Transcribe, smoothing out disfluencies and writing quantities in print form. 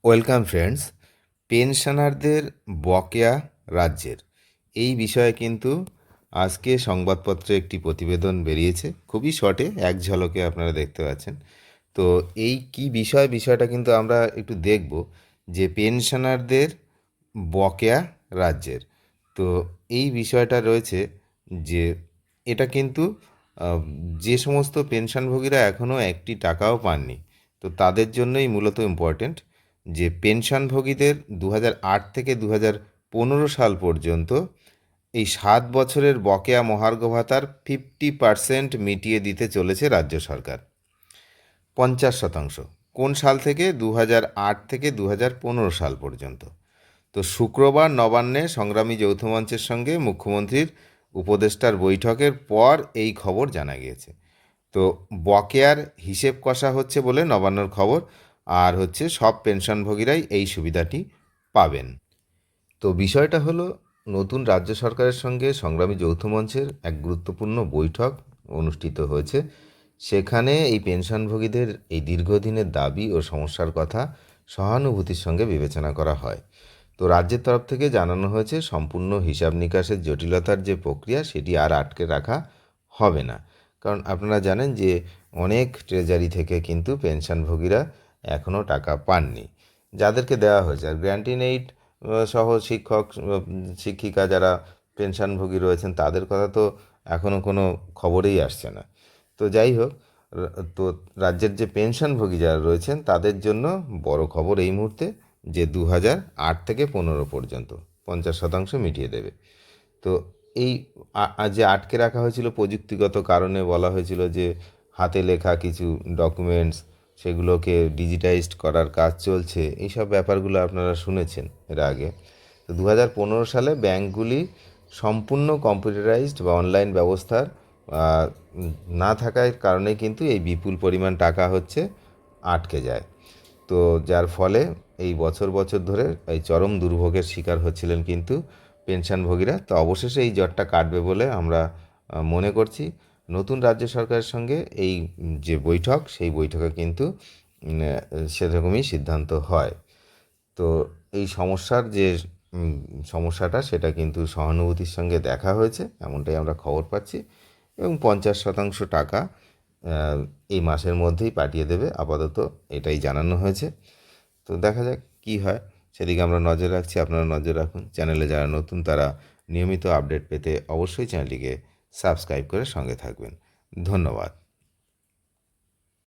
Welcome friends. পেনশনারদের বকেয়া রাজ্যের এই বিষয়ে কিন্তু আজকে সংবাদপত্রে একটি প্রতিবেদন বেরিয়েছে। খুবই শর্টে এক ঝলকে আপনারা দেখতে পাচ্ছেন। তো এই কি বিষয়টা কিন্তু আমরা একটু দেখব যে পেনশনারদের বকেয়া রাজ্যের। তো এই বিষয়টা রয়েছে যে এটা কিন্তু আহ, যে সমস্ত পেনশনভোগীরা এখনও একটি টাকাও পাননি, তো তাদের জন্যই মূলত ইম্পর্টেন্ট যে পেনশনভোগীদের 2008 থেকে 2015 সাল পর্যন্ত এই 7 বছরের বকেয়া মহার্ঘ ভাতার 50% মিটিয়ে দিতে চলেছে রাজ্য সরকার। 50%। কোন সাল থেকে? 2008 থেকে 2015 সাল পর্যন্ত। তো শুক্রবার নবান্নে সংগ্রামী যৌথ মঞ্চের সঙ্গে মুখ্যমন্ত্রীর উপদেষ্টার বৈঠকের পর এই খবর জানা গিয়েছে। তো বকেয়ার হিসেব কষা হচ্ছে বলে নবান্নর খবর, আর হচ্ছে সব পেনশনভোগীরাই এই সুবিধাটি পাবেন। তো বিষয়টা হলো, নতুন রাজ্য সরকারের সঙ্গে সংগ্রামী যৌথ মঞ্চের এক গুরুত্বপূর্ণ বৈঠক অনুষ্ঠিত হয়েছে। সেখানে এই পেনশনভোগীদের এই দীর্ঘদিনের দাবি ও সমস্যার কথা সহানুভূতির সঙ্গে বিবেচনা করা হয়। তো রাজ্যের তরফ থেকে জানানো হয়েছে সম্পূর্ণ হিসাব নিকাশের জটিলতার যে প্রক্রিয়া সেটি আর আটকে রাখা হবে না। কারণ আপনারা জানেন যে অনেক ট্রেজারি থেকে কিন্তু পেনশনভোগীরা এখনও টাকা পাননি, যাদেরকে দেওয়া হয়েছে। আর গ্র্যান্ট ইন এইড সহ শিক্ষক শিক্ষিকা যারা পেনশনভোগী রয়েছেন তাদের কথা তো এখনও কোনো খবরেই আসছে না। তো যাই হোক, তো রাজ্যের যে পেনশনভোগী যারা রয়েছেন তাদের জন্য বড় খবর এই মুহূর্তে যে 2008 থেকে 15 পর্যন্ত 50% মিটিয়ে দেবে। তো এই যে আটকে রাখা হয়েছিল প্রযুক্তিগত কারণে, বলা হয়েছিল যে হাতে লেখা কিছু ডকুমেন্টস সেগুলোকে ডিজিটাইজড করার কাজ চলছে, এইসব ব্যাপারগুলো আপনারা শুনেছেন এর আগে। তো 2015 সালে ব্যাংকগুলি সম্পূর্ণ কম্পিউটারাইজড বা অনলাইন ব্যবস্থার না থাকার কারণে কিন্তু এই বিপুল পরিমাণ টাকা হচ্ছে আটকে যায়। তো যার ফলে এই বছর বছর ধরে এই চরম দুর্ভোগের শিকার হচ্ছিলেন কিন্তু পেনশনভোগীরা। তো অবশেষে এই জটটা কাটবে বলে আমরা মনে করছি। নতুন রাজ্য সরকারের সঙ্গে এই যে বৈঠক, সেই বৈঠকে কিন্তু সেরকমই সিদ্ধান্ত হয়। তো এই সমস্যার যে সমস্যাটা সেটা কিন্তু সহানুভূতির সঙ্গে দেখা হয়েছে, এমনটাই আমরা খবর পাচ্ছি। এবং 50% টাকা এই মাসের মধ্যেই পাঠিয়ে দেবে আপাতত, এটাই জানানো হয়েছে। তো দেখা যাক কী হয়, সেদিকে আমরা নজর রাখছি। আপনারা নজর রাখুন। চ্যানেলে যারা নতুন তারা নিয়মিত আপডেট পেতে অবশ্যই চ্যানেলটিকে সাবস্ক্রাইব করে সঙ্গে থাকবেন। ধন্যবাদ।